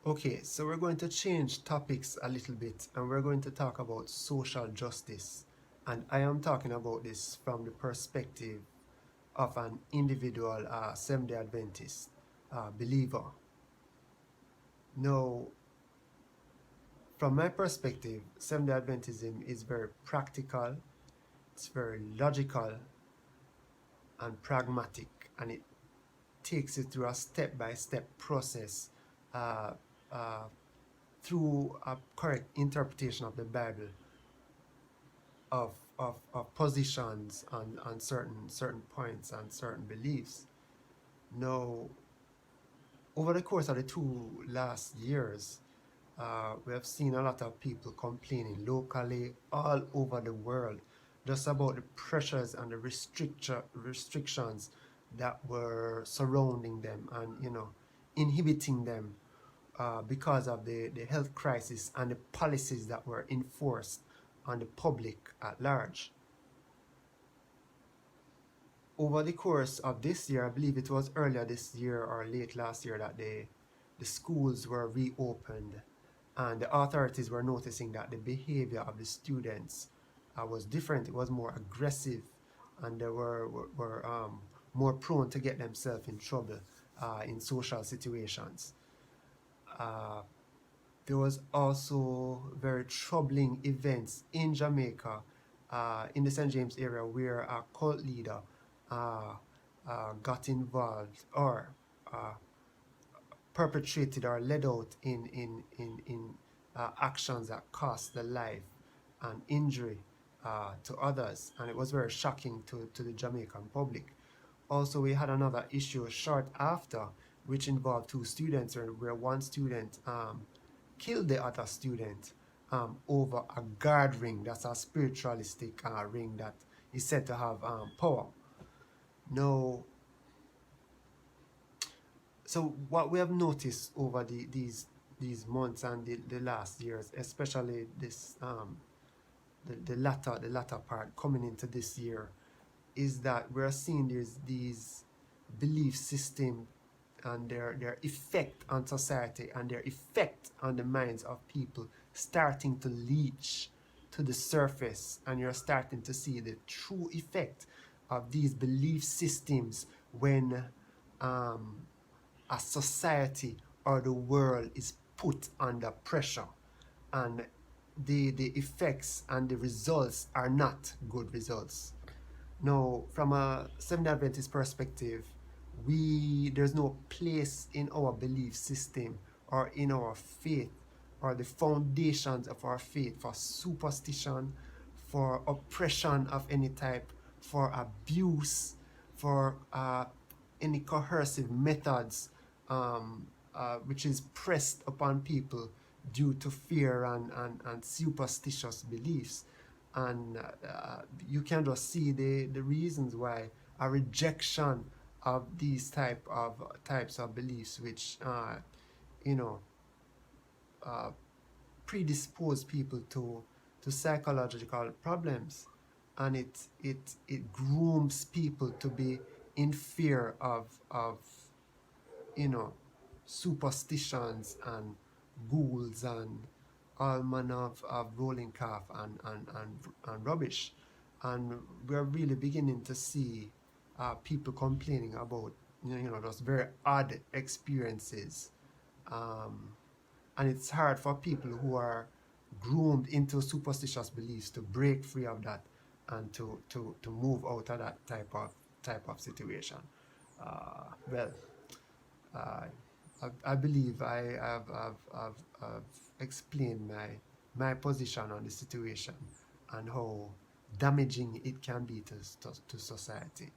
Okay, so we're going to change topics a little bit and we're going to talk about social justice. And I am talking about this from the perspective of an individual Seventh Day Adventist believer. Now, from my perspective, Seventh Day Adventism is very practical, it's very logical and pragmatic, and it takes you through a step-by-step process uh, uh, through a correct interpretation of the Bible of positions on certain points and certain beliefs. Now, over the course of the 2 last years, we have seen a lot of people complaining locally, all over the world, just about the pressures and the restrictions that were surrounding them and inhibiting them because of the health crisis and the policies that were enforced on the public at large. Over the course of this year, I believe it was earlier this year or late last year that the schools were reopened, and the authorities were noticing that the behavior of the students was different. It was more aggressive, and they were more prone to get themselves in trouble in social situations. There was also very troubling events in Jamaica, in the St. James area, where a cult leader got involved or perpetrated or led out in actions that cost the life and injury to others, and it was very shocking to the Jamaican public. Also, we had another issue short after, which involved 2 students, where one student killed the other student over a guard ring. That's a spiritualistic ring that is said to have power. Now, so what we have noticed over these months and the last years, especially this the latter part coming into this year, is that we're seeing these belief system and their effect on society and their effect on the minds of people starting to leach to the surface, and you're starting to see the true effect of these belief systems when a society or the world is put under pressure, and the effects and the results are not good results. Now, from a Seventh-day Adventist perspective, there's no place in our belief system or in our faith or the foundations of our faith for superstition, for oppression of any type, for abuse, for any coercive methods which is pressed upon people due to fear and superstitious beliefs. And you can just see the reasons why a rejection of these types of beliefs, which predispose people to psychological problems, and it grooms people to be in fear of superstitions and ghouls and all manner of rolling calf and rubbish. And we're really beginning to see people complaining about those very odd experiences, and it's hard for people who are groomed into superstitious beliefs to break free of that and to move out of that type of situation. Well, I believe I've explained my position on the situation and how damaging it can be to society.